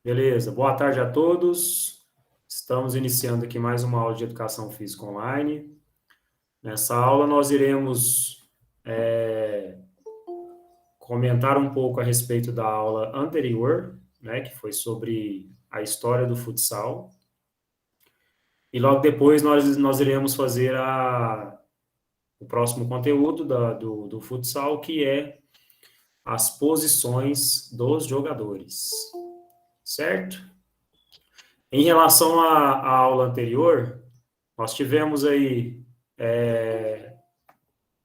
Beleza, boa tarde a todos. Estamos iniciando aqui mais uma aula de Educação Física Online. Nessa aula nós iremos comentar um pouco a respeito da aula anterior, né, que foi sobre a história do futsal. E logo depois nós iremos fazer o próximo conteúdo do futsal, que é as posições dos jogadores, certo? Em relação à aula anterior, nós tivemos aí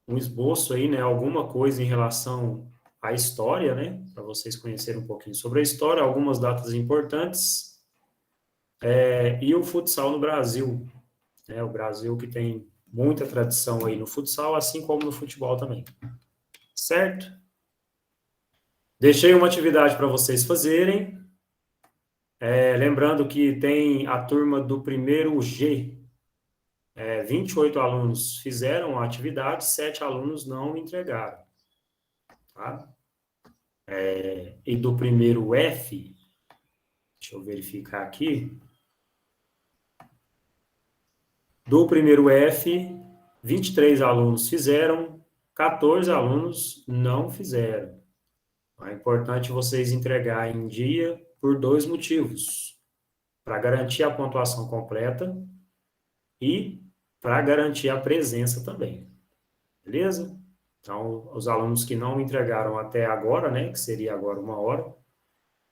um esboço aí, né, alguma coisa em relação à história, né, para vocês conhecerem um pouquinho sobre a história, algumas datas importantes, e o futsal no Brasil, né, o Brasil que tem muita tradição aí no futsal, assim como no futebol também, certo? Deixei uma atividade para vocês fazerem, lembrando que tem a turma do primeiro G, 28 alunos fizeram a atividade, 7 alunos não entregaram, tá? E do primeiro F, deixa eu verificar aqui, do primeiro F, 23 alunos fizeram, 14 alunos não fizeram. É importante vocês entregarem em dia por dois motivos: para garantir a pontuação completa e para garantir a presença também. Beleza? Então, os alunos que não entregaram até agora, né, que seria agora 1 hora,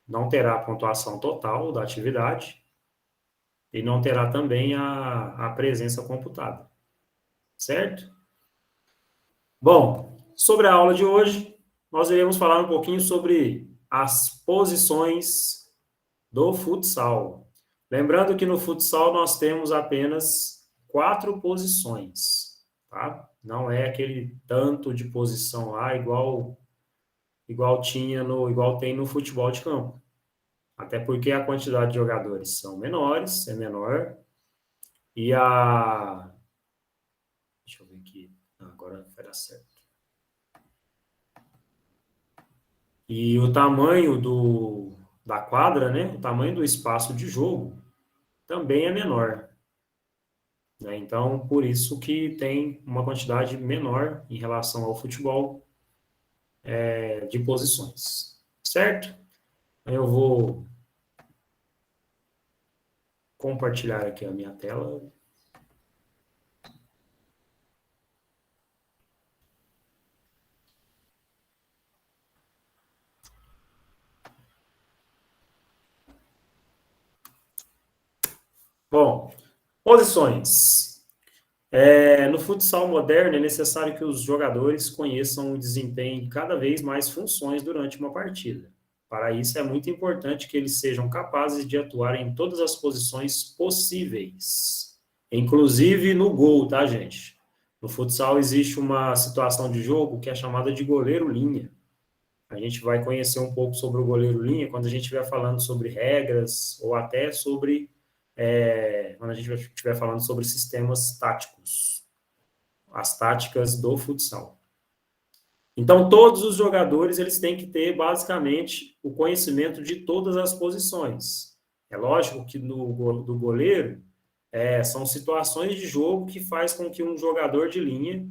não terá a pontuação total da atividade e não terá também a presença computada, certo? Bom, sobre a aula de hoje, nós iremos falar um pouquinho sobre as posições do futsal. Lembrando que no futsal nós temos apenas 4 posições, tá? Não é aquele tanto de posição lá igual tem no futebol de campo. Até porque a quantidade de jogadores são menores, é menor, e deixa eu ver aqui, agora vai dar certo. E o tamanho da quadra, né, o tamanho do espaço de jogo também é menor, né? Então, por isso que tem uma quantidade menor em relação ao futebol, de posições, certo? Eu vou compartilhar aqui a minha tela. Bom, posições. No futsal moderno, é necessário que os jogadores conheçam e desempenhem cada vez mais funções durante uma partida. Para isso, é muito importante que eles sejam capazes de atuar em todas as posições possíveis, inclusive no gol, tá, gente? No futsal existe uma situação de jogo que é chamada de goleiro-linha. A gente vai conhecer um pouco sobre o goleiro-linha quando a gente estiver falando sobre regras ou até sobre quando a gente estiver falando sobre sistemas táticos, as táticas do futsal. Então, todos os jogadores eles têm que ter, basicamente, o conhecimento de todas as posições. É lógico que do goleiro, são situações de jogo que faz com que um jogador de linha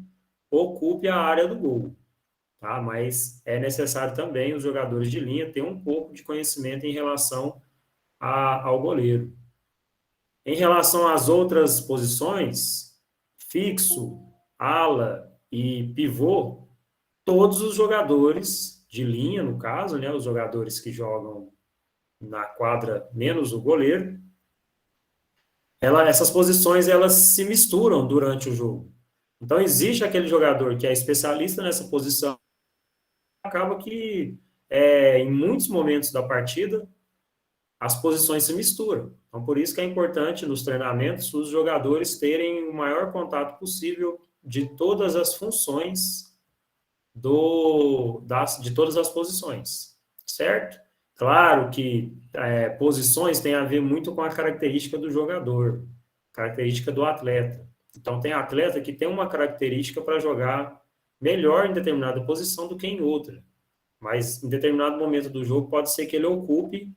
ocupe a área do gol. Tá? Mas é necessário também os jogadores de linha ter um pouco de conhecimento em relação ao goleiro. Em relação às outras posições, fixo, ala e pivô, todos os jogadores de linha, no caso, né, os jogadores que jogam na quadra menos o goleiro, essas posições elas se misturam durante o jogo. Então existe aquele jogador que é especialista nessa posição, acaba que em muitos momentos da partida as posições se misturam. Então, por isso que é importante nos treinamentos os jogadores terem o maior contato possível de todas as funções de todas as posições, certo? Claro que posições têm a ver muito com a característica do jogador, característica do atleta. Então, tem atleta que tem uma característica para jogar melhor em determinada posição do que em outra. Mas em determinado momento do jogo pode ser que ele ocupe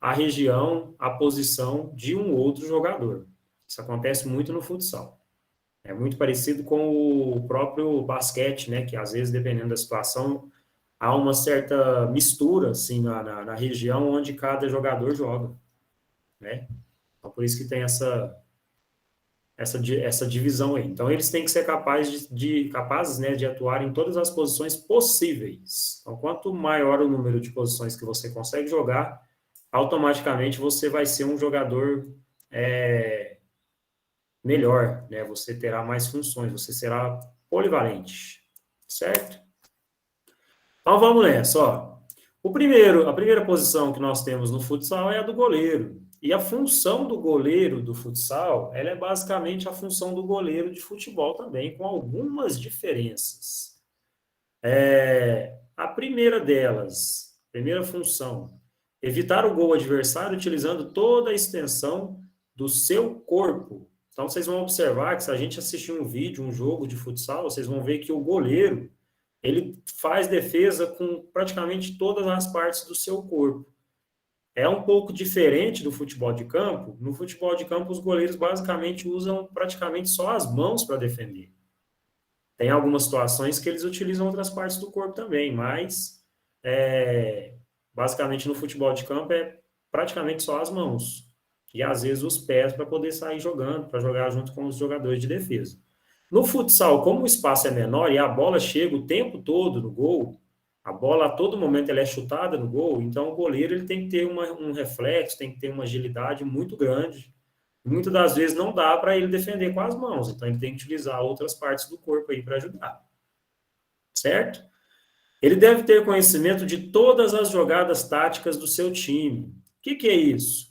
a região, a posição de um outro jogador. Isso acontece muito no futsal. É muito parecido com o próprio basquete, né? Que às vezes, dependendo da situação, há uma certa mistura, assim, na região onde cada jogador joga, né? Então, por isso que tem essa divisão aí. Então, eles têm que ser capazes, né, de atuar em todas as posições possíveis. Então, quanto maior o número de posições que você consegue jogar, automaticamente você vai ser um jogador é, melhor, né? Você terá mais funções, você será polivalente, certo? Então, vamos nessa, ó. A primeira posição que nós temos no futsal é a do goleiro. E a função do goleiro do futsal, ela é basicamente a função do goleiro de futebol também, com algumas diferenças. A primeira delas, primeira função, evitar o gol adversário utilizando toda a extensão do seu corpo. Então, vocês vão observar que se a gente assistir um vídeo, um jogo de futsal, vocês vão ver que o goleiro, ele faz defesa com praticamente todas as partes do seu corpo. É um pouco diferente do futebol de campo. No futebol de campo, os goleiros basicamente usam praticamente só as mãos para defender. Tem algumas situações que eles utilizam outras partes do corpo também, mas basicamente no futebol de campo é praticamente só as mãos. E às vezes os pés para poder sair jogando, para jogar junto com os jogadores de defesa. No futsal, como o espaço é menor e a bola chega o tempo todo no gol, a bola a todo momento ela é chutada no gol, então o goleiro ele tem que ter um reflexo, tem que ter uma agilidade muito grande. Muitas das vezes não dá para ele defender com as mãos, então ele tem que utilizar outras partes do corpo aí para ajudar, certo? Ele deve ter conhecimento de todas as jogadas táticas do seu time. O que é isso?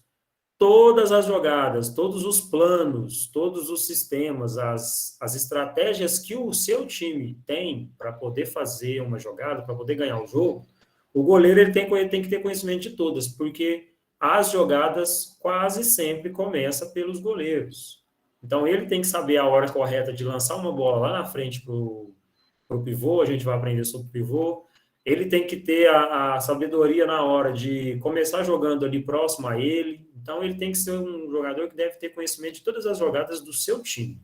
Todas as jogadas, todos os planos, todos os sistemas, as estratégias que o seu time tem para poder fazer uma jogada, para poder ganhar o jogo, o goleiro ele tem que ter conhecimento de todas, porque as jogadas quase sempre começam pelos goleiros. Então, ele tem que saber a hora correta de lançar uma bola lá na frente para o pivô, a gente vai aprender sobre o pivô. Ele tem que ter a sabedoria na hora de começar jogando ali próximo a ele. Então, ele tem que ser um jogador que deve ter conhecimento de todas as jogadas do seu time,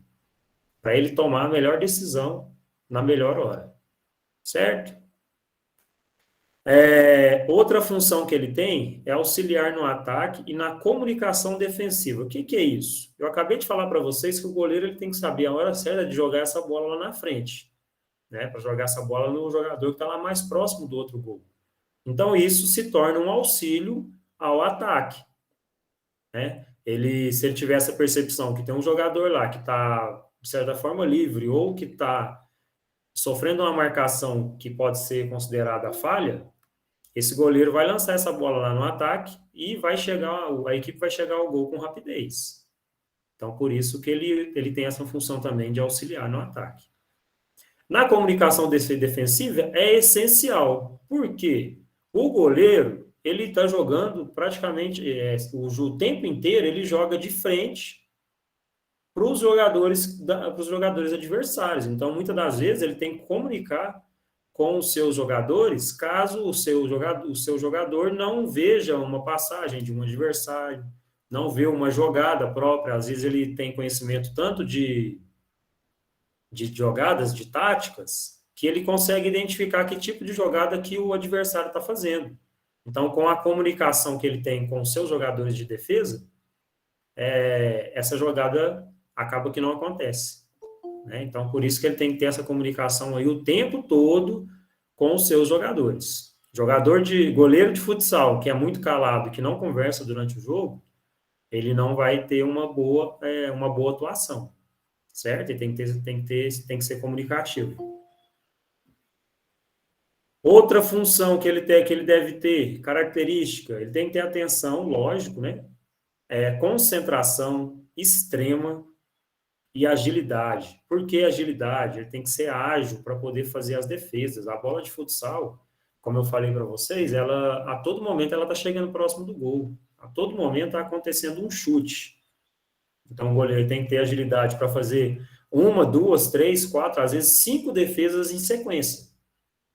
para ele tomar a melhor decisão na melhor hora. Certo? Outra função que ele tem é auxiliar no ataque e na comunicação defensiva. O que é isso? Eu acabei de falar para vocês que o goleiro ele tem que saber a hora certa de jogar essa bola lá na frente, né? Para jogar essa bola no jogador que está lá mais próximo do outro gol. Então, isso se torna um auxílio ao ataque, né? Se ele tiver essa percepção que tem um jogador lá que está, de certa forma, livre ou que está sofrendo uma marcação que pode ser considerada falha, esse goleiro vai lançar essa bola lá no ataque e a equipe vai chegar ao gol com rapidez. Então, por isso que ele tem essa função também de auxiliar no ataque. Na comunicação defensiva é essencial. Por quê? O goleiro, ele está jogando praticamente o tempo inteiro, ele joga de frente para os jogadores adversários. Então, muitas das vezes, ele tem que comunicar com os seus jogadores, caso o seu jogador não veja uma passagem de um adversário, não vê uma jogada própria. Às vezes ele tem conhecimento tanto de jogadas, de táticas, que ele consegue identificar que tipo de jogada que o adversário está fazendo. Então, com a comunicação que ele tem com os seus jogadores de defesa, essa jogada acaba que não acontece, né? Então, por isso que ele tem que ter essa comunicação aí o tempo todo com os seus jogadores. Goleiro de futsal, que é muito calado, que não conversa durante o jogo, ele não vai ter uma boa atuação, certo? Ele tem que ser comunicativo. Outra função que ele deve ter, característica, ele tem que ter atenção, lógico, né? Concentração extrema e agilidade. Por que agilidade? Ele tem que ser ágil para poder fazer as defesas. A bola de futsal, como eu falei para vocês, ela a todo momento ela está chegando próximo do gol. A todo momento está acontecendo um chute. Então o goleiro tem que ter agilidade para fazer uma, duas, três, quatro, às vezes 5 defesas em sequência.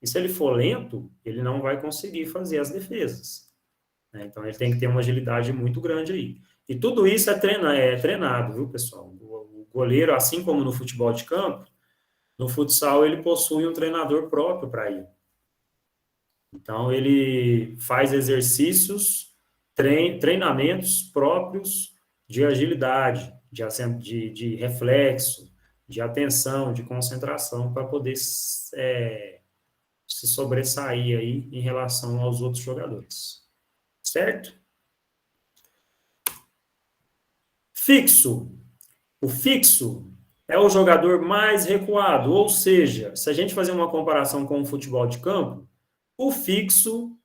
E se ele for lento, ele não vai conseguir fazer as defesas, né? Então, ele tem que ter uma agilidade muito grande aí. E tudo isso é treinado, viu, pessoal? O goleiro, assim como no futebol de campo, no futsal ele possui um treinador próprio para ir. Então, ele faz exercícios, treinamentos próprios de agilidade, de reflexo, de atenção, de concentração, para poder se sobressair aí em relação aos outros jogadores. Certo? Fixo. O fixo é o jogador mais recuado, ou seja, se a gente fazer uma comparação com o futebol de campo, o fixo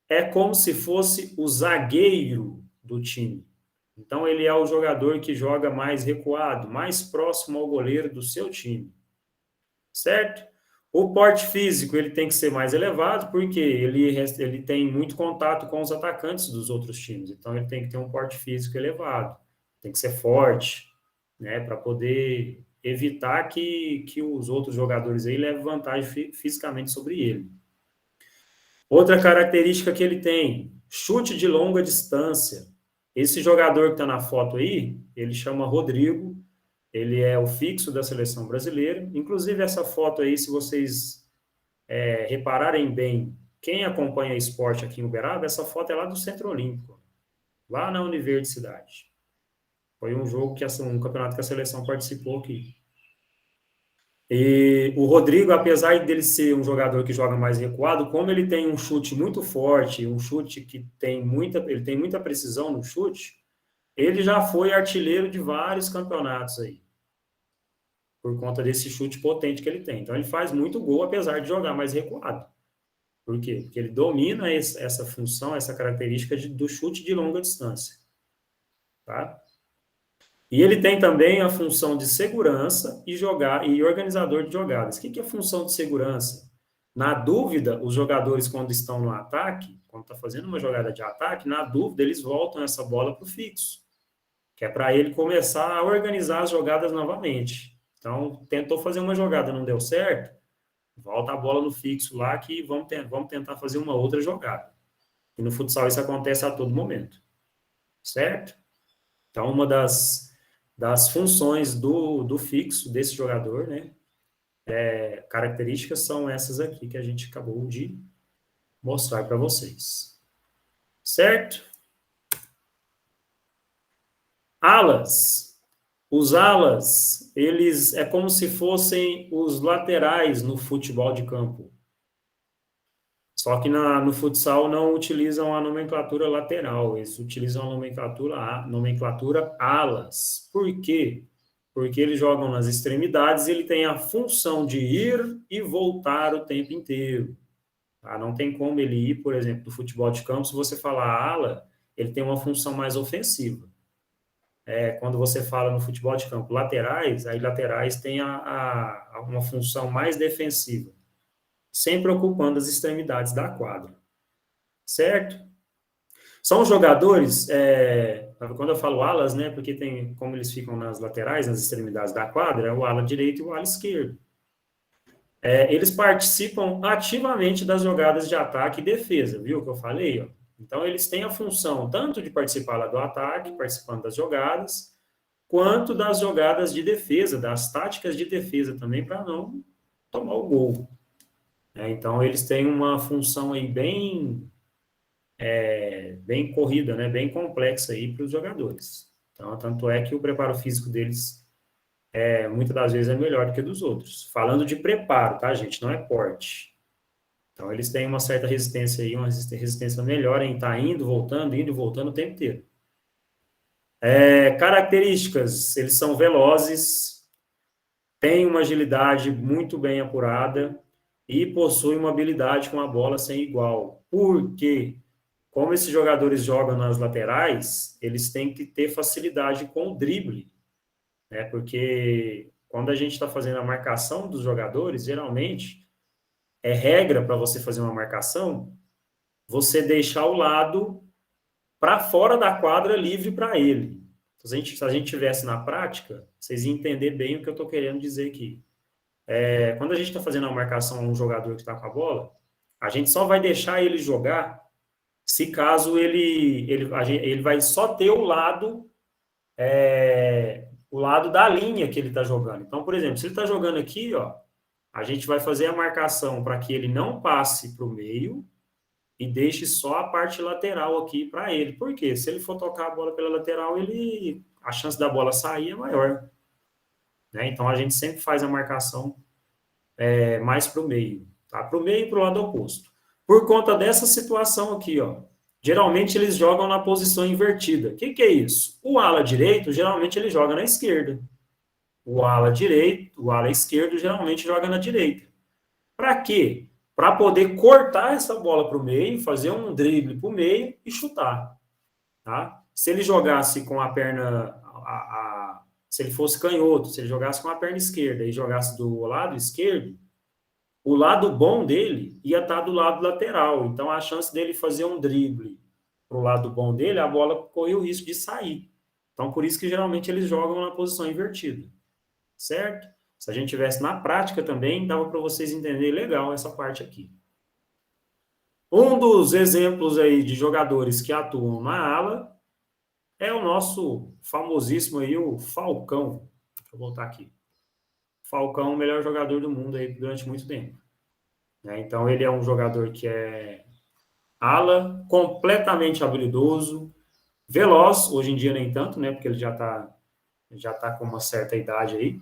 é como se fosse o zagueiro do time. Então, ele é o jogador que joga mais recuado, mais próximo ao goleiro do seu time. Certo? O porte físico ele tem que ser mais elevado, porque ele tem muito contato com os atacantes dos outros times. Então, ele tem que ter um porte físico elevado. Tem que ser forte, né? Para poder evitar que os outros jogadores aí levem vantagem fisicamente sobre ele. Outra característica que ele tem, chute de longa distância. Esse jogador que está na foto aí, ele chama Rodrigo, ele é o fixo da seleção brasileira. Inclusive, essa foto aí, se vocês repararem bem, quem acompanha esporte aqui em Uberaba, essa foto é lá do Centro Olímpico, lá na Universidade. Foi um jogo, um campeonato que a seleção participou aqui. E o Rodrigo, apesar dele ser um jogador que joga mais recuado, como ele tem um chute muito forte, um chute que ele tem muita precisão no chute, ele já foi artilheiro de vários campeonatos aí, por conta desse chute potente que ele tem. Então ele faz muito gol, apesar de jogar mais recuado. Por quê? Porque ele domina essa função, essa característica do chute de longa distância. Tá? E ele tem também a função de segurança e organizador de jogadas. O que é a função de segurança? Na dúvida, os jogadores, quando estão no ataque, quando está fazendo uma jogada de ataque, na dúvida, eles voltam essa bola para o fixo, que é para ele começar a organizar as jogadas novamente. Então, tentou fazer uma jogada, não deu certo, volta a bola no fixo lá que vamos tentar fazer uma outra jogada. E no futsal isso acontece a todo momento. Certo? Então, uma das funções do fixo desse jogador, né? Características são essas aqui que a gente acabou de mostrar para vocês. Certo? Alas. Os alas, eles é como se fossem os laterais no futebol de campo. Só que no futsal não utilizam a nomenclatura lateral, eles utilizam a nomenclatura alas. Por quê? Porque eles jogam nas extremidades e ele tem a função de ir e voltar o tempo inteiro. Tá? Não tem como ele ir, por exemplo, do futebol de campo, se você falar ala, ele tem uma função mais ofensiva. Quando você fala no futebol de campo laterais, aí laterais tem uma função mais defensiva, sempre ocupando as extremidades da quadra. Certo? São jogadores, quando eu falo alas, né, porque tem como eles ficam nas laterais, nas extremidades da quadra, é o ala direito e o ala esquerdo. Eles participam ativamente das jogadas de ataque e defesa, viu o que eu falei? Ó? Então, eles têm a função tanto de participar lá do ataque, participando das jogadas, quanto das jogadas de defesa, das táticas de defesa também, para não tomar o gol. Então, eles têm uma função aí bem corrida, né, bem complexa aí para os jogadores. Então, tanto é que o preparo físico deles, muitas das vezes, é melhor do que dos outros. Falando de preparo, tá, gente? Não é porte. Então, eles têm uma certa resistência aí, uma resistência melhor em estar indo e voltando o tempo inteiro. Características, eles são velozes, têm uma agilidade muito bem apurada e possuem uma habilidade com a bola sem igual. Por quê? Como esses jogadores jogam nas laterais, eles têm que ter facilidade com o drible, né? Porque quando a gente está fazendo a marcação dos jogadores, geralmente é regra para você fazer uma marcação, você deixar o lado para fora da quadra livre para ele. Se a gente tivesse na prática, vocês iam entender bem o que eu estou querendo dizer aqui. Quando a gente está fazendo uma marcação a um jogador que está com a bola, a gente só vai deixar ele jogar se caso ele vai só ter o lado da linha que ele está jogando. Então, por exemplo, se ele está jogando aqui, ó, a gente vai fazer a marcação para que ele não passe para o meio e deixe só a parte lateral aqui para ele. Por quê? Se ele for tocar a bola pela lateral, a chance da bola sair é maior. Né? Então, a gente sempre faz a marcação mais para o meio. Tá? Para o meio e para o lado oposto. Por conta dessa situação aqui, ó. Geralmente eles jogam na posição invertida. O que é isso? O ala direito, geralmente ele joga na esquerda. O ala direito, o ala esquerdo, geralmente joga na direita. Para quê? Para poder cortar essa bola para o meio, fazer um drible para o meio e chutar. Tá? Se ele jogasse com a perna, se ele fosse canhoto, se ele jogasse com a perna esquerda e jogasse do lado esquerdo, o lado bom dele ia estar do lado lateral. Então, a chance dele fazer um drible para o lado bom dele, a bola corre o risco de sair. Então, por isso que geralmente eles jogam na posição invertida. Certo? Se a gente tivesse na prática também, dava para vocês entenderem legal essa parte aqui. Um dos exemplos aí de jogadores que atuam na ala é o nosso famosíssimo aí, o Falcão. Deixa eu voltar aqui. Falcão, o melhor jogador do mundo aí durante muito tempo. Então, ele é um jogador que é ala, completamente habilidoso, veloz, hoje em dia nem tanto, né? Porque ele já tá com uma certa idade aí.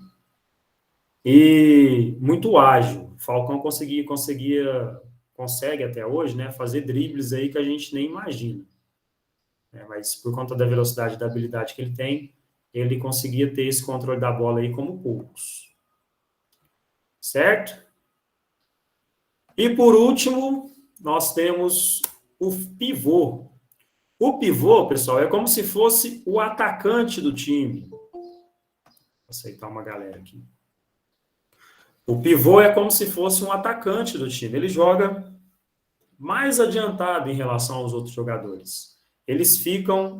E muito ágil. Falcão consegue até hoje, né? Fazer dribles aí que a gente nem imagina. Mas por conta da velocidade e da habilidade que ele tem, ele conseguia ter esse controle da bola aí como poucos. Certo? E por último, nós temos o pivô. O pivô, pessoal, é como se fosse o atacante do time. Vou aceitar uma galera aqui. O pivô é como se fosse um atacante do time. Ele joga mais adiantado em relação aos outros jogadores. Eles ficam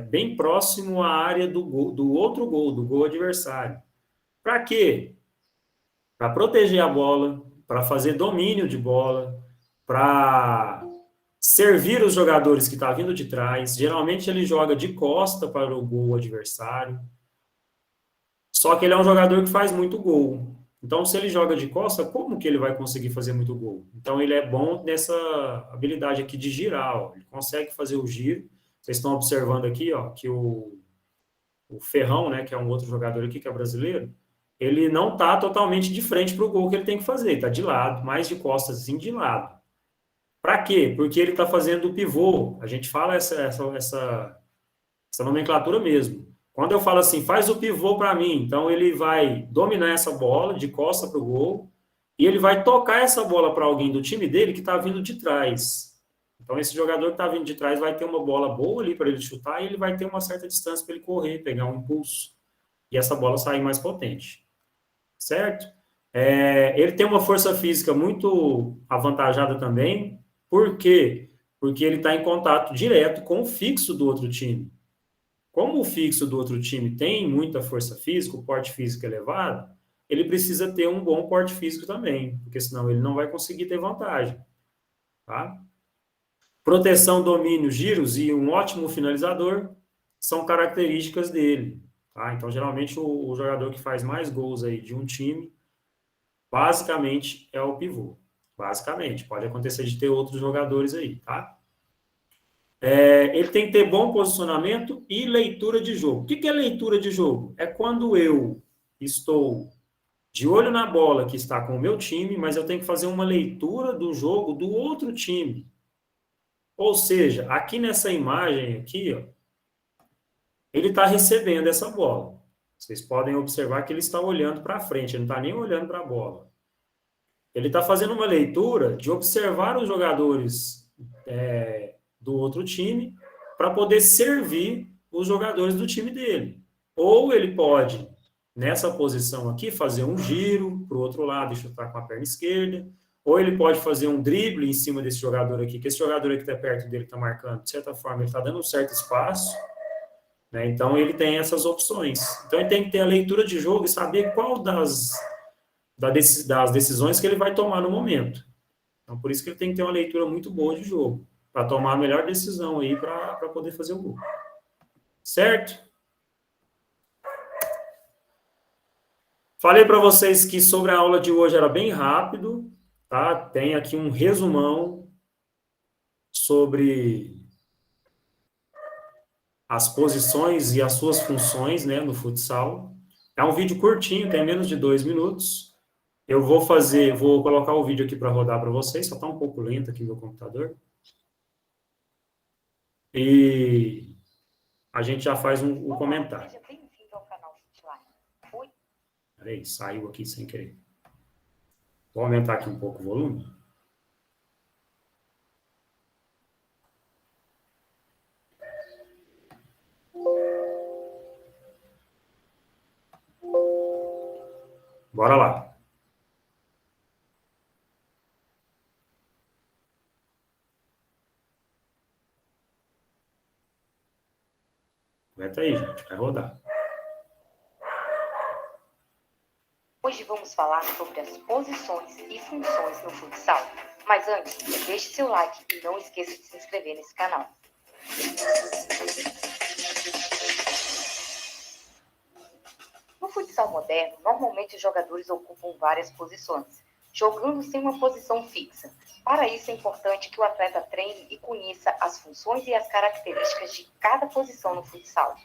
bem próximo à área do gol adversário. Para quê? Para proteger a bola, para fazer domínio de bola, para servir os jogadores que estão vindo de trás. Geralmente ele joga de costa para o gol adversário. Só que ele é um jogador que faz muito gol. Então, se ele joga de costa, como que ele vai conseguir fazer muito gol? Então, ele é bom nessa habilidade aqui de girar. Ó. Ele consegue fazer o giro. Vocês estão observando aqui, ó, que o Ferrão, né, que é um outro jogador aqui, que é brasileiro, ele não está totalmente de frente para o gol que ele tem que fazer. Ele está de lado, mais de costas, assim, de lado. Para quê? Porque ele está fazendo o pivô. A gente fala essa nomenclatura mesmo. Quando eu falo assim, faz o pivô para mim, então ele vai dominar essa bola de costa para o gol e ele vai tocar essa bola para alguém do time dele que está vindo de trás. Então esse jogador que está vindo de trás vai ter uma bola boa ali para ele chutar e ele vai ter uma certa distância para ele correr, pegar um impulso e essa bola sair mais potente. Certo? Ele tem uma força física muito avantajada também. Por quê? Porque ele está em contato direto com o fixo do outro time. Como o fixo do outro time tem muita força física, o porte físico elevado, ele precisa ter um bom porte físico também, porque senão ele não vai conseguir ter vantagem. Tá? Proteção, domínio, giros e um ótimo finalizador são características dele. Tá? Então, geralmente, o jogador que faz mais gols aí de um time, basicamente, é o pivô. Basicamente. Pode acontecer de ter outros jogadores aí, tá? Ele tem que ter bom posicionamento e leitura de jogo. O que é leitura de jogo? É quando eu estou de olho na bola que está com o meu time, mas eu tenho que fazer uma leitura do jogo do outro time. Ou seja, aqui nessa imagem aqui, ó, ele está recebendo essa bola. Vocês podem observar que ele está olhando para frente, ele não está nem olhando para a bola. Ele está fazendo uma leitura de observar os jogadores do outro time para poder servir os jogadores do time dele. Ou ele pode, nessa posição aqui, fazer um giro para o outro lado e chutar com a perna esquerda. Ou ele pode fazer um drible em cima desse jogador aqui, que esse jogador aqui que está perto dele está marcando. De certa forma, ele está dando um certo espaço. Né? Então, ele tem essas opções. Então, ele tem que ter a leitura de jogo e saber qual das decisões que ele vai tomar no momento. Então, por isso que ele tem que ter uma leitura muito boa de jogo. para tomar a melhor decisão aí para poder fazer o gol. Certo? Falei para vocês que sobre a aula de hoje era bem rápido, tá? Tem aqui um resumão sobre as posições e as suas funções, né, no futsal. É um vídeo curtinho, tem menos de 2 minutos. Eu vou colocar o vídeo aqui para rodar para vocês, só está um pouco lento aqui no meu computador. E a gente já faz um comentário. Seja bem-vindo ao canal Footline. Peraí, saiu aqui sem querer. Vou aumentar aqui um pouco o volume. Bora lá. Aguenta aí, gente. Vai rodar. Hoje vamos falar sobre as posições e funções no futsal. Mas antes, deixe seu like e não esqueça de se inscrever nesse canal. No futsal moderno, normalmente os jogadores ocupam várias posições, jogando sem uma posição fixa. Para isso é importante que o atleta treine e conheça as funções e as características de cada posição no futsal.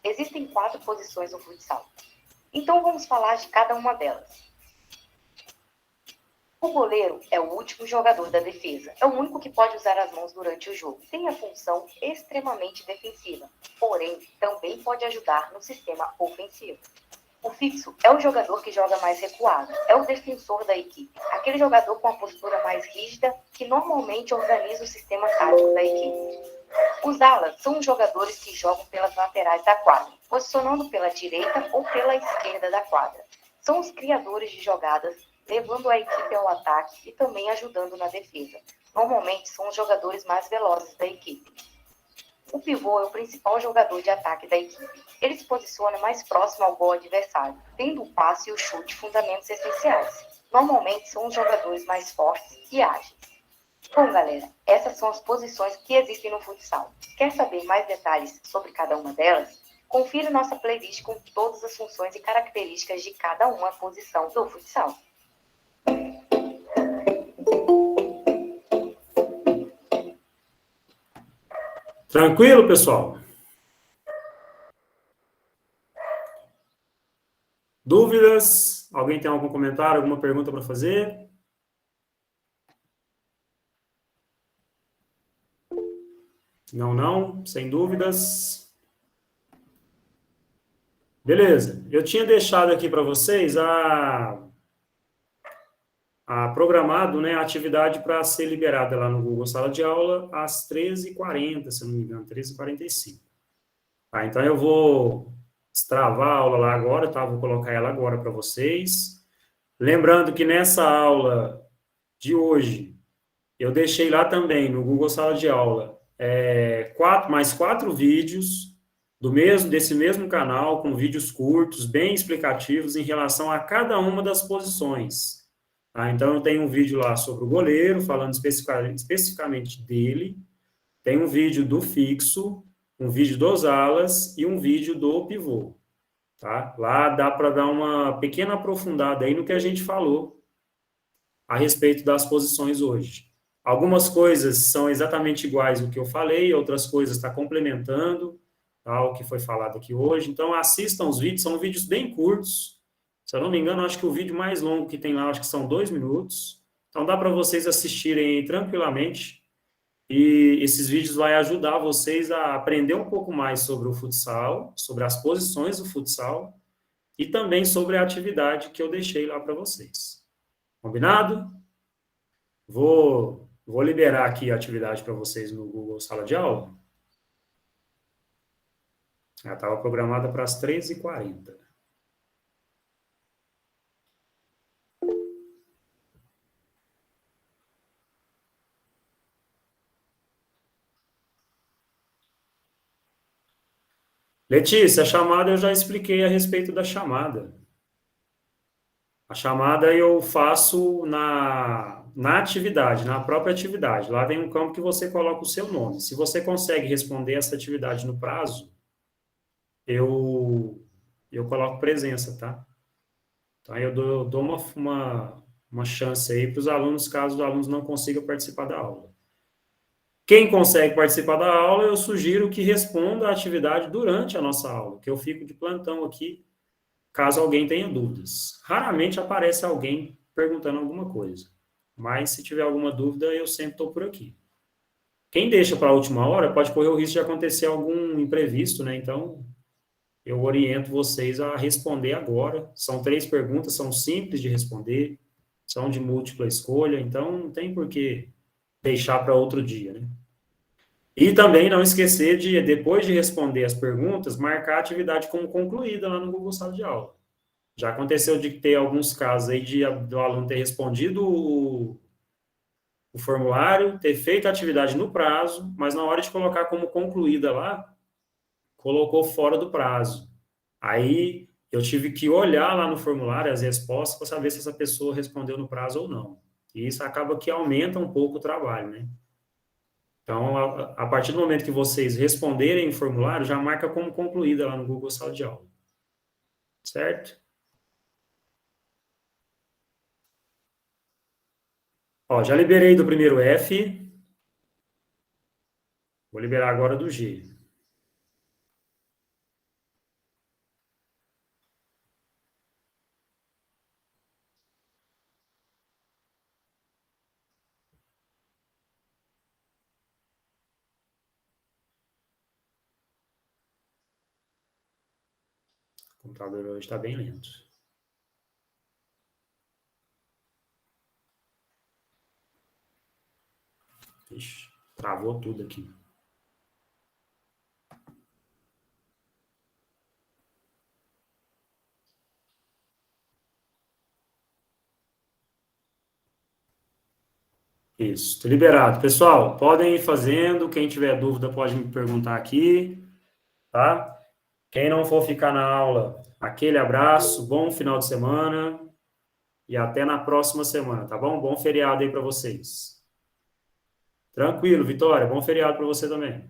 Existem 4 posições no futsal. Então vamos falar de cada uma delas. O goleiro é o último jogador da defesa. É o único que pode usar as mãos durante o jogo. Tem a função extremamente defensiva, porém também pode ajudar no sistema ofensivo. O fixo é o jogador que joga mais recuado. É o defensor da equipe. Aquele jogador com a postura mais rígida que normalmente organiza o sistema tático da equipe. Os alas são os jogadores que jogam pelas laterais da quadra, posicionando pela direita ou pela esquerda da quadra. São os criadores de jogadas, levando a equipe ao ataque e também ajudando na defesa. Normalmente são os jogadores mais velozes da equipe. O pivô é o principal jogador de ataque da equipe. Ele se posiciona mais próximo ao gol adversário, tendo o passe e o chute fundamentos essenciais. Normalmente são os jogadores mais fortes e ágeis. Bom, galera, essas são as posições que existem no futsal. Quer saber mais detalhes sobre cada uma delas? Confira nossa playlist com todas as funções e características de cada uma posição do futsal. Tranquilo, pessoal? Dúvidas? Alguém tem algum comentário, alguma pergunta para fazer? Não, sem dúvidas. Beleza. Eu tinha deixado aqui para vocês a programado, né, a atividade para ser liberada lá no Google Sala de Aula às 13h40, se eu não me engano, 13h45. Tá, então eu vou destravar a aula lá agora, tá? Vou colocar ela agora para vocês. Lembrando que nessa aula de hoje, eu deixei lá também no Google Sala de Aula mais 4 vídeos desse mesmo canal, com vídeos curtos, bem explicativos em relação a cada uma das posições. Tá? Então, eu tenho um vídeo lá sobre o goleiro, falando especificamente dele, tem um vídeo do fixo, um vídeo dos alas e um vídeo do pivô. Tá? Lá dá para dar uma pequena aprofundada aí no que a gente falou a respeito das posições hoje. Algumas coisas são exatamente iguais ao que eu falei, outras coisas está complementando, tá, o que foi falado aqui hoje. Então, assistam os vídeos, são vídeos bem curtos. Se eu não me engano, acho que o vídeo mais longo que tem lá, acho que são 2 minutos. Então, dá para vocês assistirem tranquilamente. E esses vídeos vão ajudar vocês a aprender um pouco mais sobre o futsal, sobre as posições do futsal e também sobre a atividade que eu deixei lá para vocês. Combinado? Vou liberar aqui a atividade para vocês no Google Sala de Aula. Ela estava programada para as 13h40. Letícia, a chamada eu já expliquei a respeito da chamada. A chamada eu faço na atividade, na própria atividade, lá tem um campo que você coloca o seu nome. Se você consegue responder essa atividade no prazo, eu, eu coloco presença, tá? Então, eu dou uma chance aí para os alunos, caso os alunos não consigam participar da aula. Quem consegue participar da aula, eu sugiro que responda a atividade durante a nossa aula, que eu fico de plantão aqui, caso alguém tenha dúvidas. Raramente aparece alguém perguntando alguma coisa, mas se tiver alguma dúvida, eu sempre estou por aqui. Quem deixa para a última hora pode correr o risco de acontecer algum imprevisto, né? Então, eu oriento vocês a responder agora. São 3 perguntas, são simples de responder, são de múltipla escolha, então não tem por que deixar para outro dia, né? E também não esquecer de, depois de responder as perguntas, marcar a atividade como concluída lá no Google Sala de Aula. Já aconteceu de ter alguns casos aí do aluno ter respondido o formulário, ter feito a atividade no prazo, mas na hora de colocar como concluída lá, colocou fora do prazo. Aí eu tive que olhar lá no formulário as respostas para saber se essa pessoa respondeu no prazo ou não. E isso acaba que aumenta um pouco o trabalho, né? Então, a partir do momento que vocês responderem o formulário, já marca como concluída lá no Google Sala de Aula. Certo? Ó, já liberei do primeiro F. Vou liberar agora do G. O computador hoje está bem lento. Ixi, travou tudo aqui. Isso, tô liberado. Pessoal, podem ir fazendo. Quem tiver dúvida pode me perguntar aqui, tá? Quem não for ficar na aula, aquele abraço, bom final de semana e até na próxima semana, tá bom? Bom feriado aí para vocês. Tranquilo, Vitória, bom feriado para você também.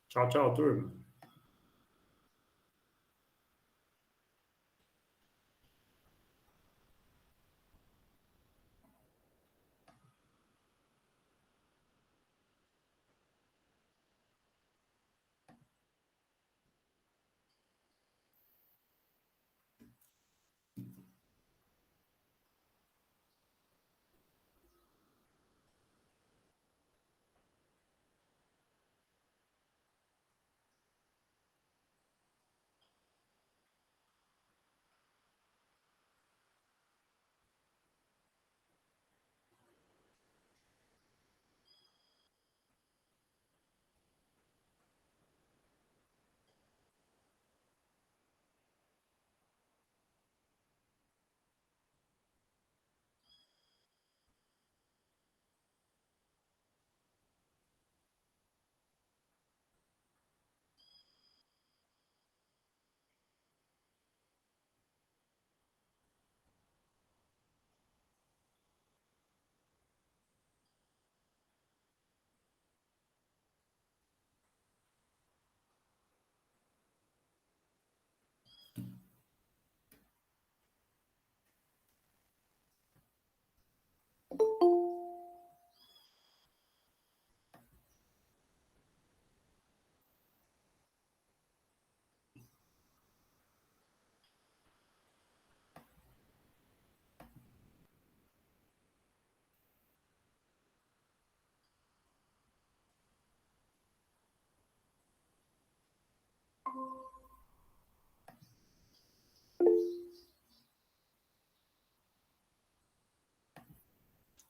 Tchau, tchau, turma.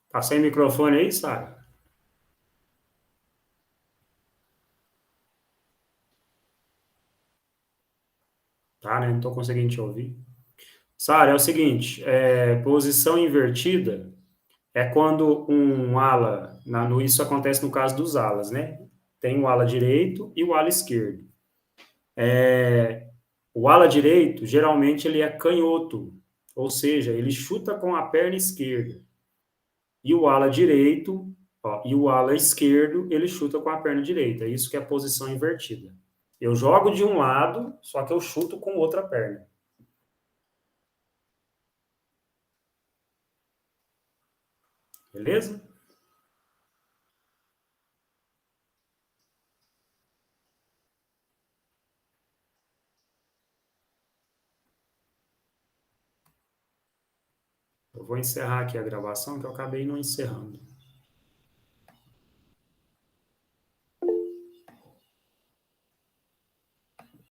Tá sem microfone aí, Sara? Tá, né? Não tô conseguindo te ouvir. Sara, é o seguinte, posição invertida é quando um ala, isso acontece no caso dos alas, né? Tem o ala direito e o ala esquerdo. O ala direito, geralmente, ele é canhoto, ou seja, ele chuta com a perna esquerda. E o ala direito, ó, e o ala esquerdo, ele chuta com a perna direita. Isso que é a posição invertida. Eu jogo de um lado, só que eu chuto com outra perna. Beleza? Eu vou encerrar aqui a gravação, que eu acabei não encerrando.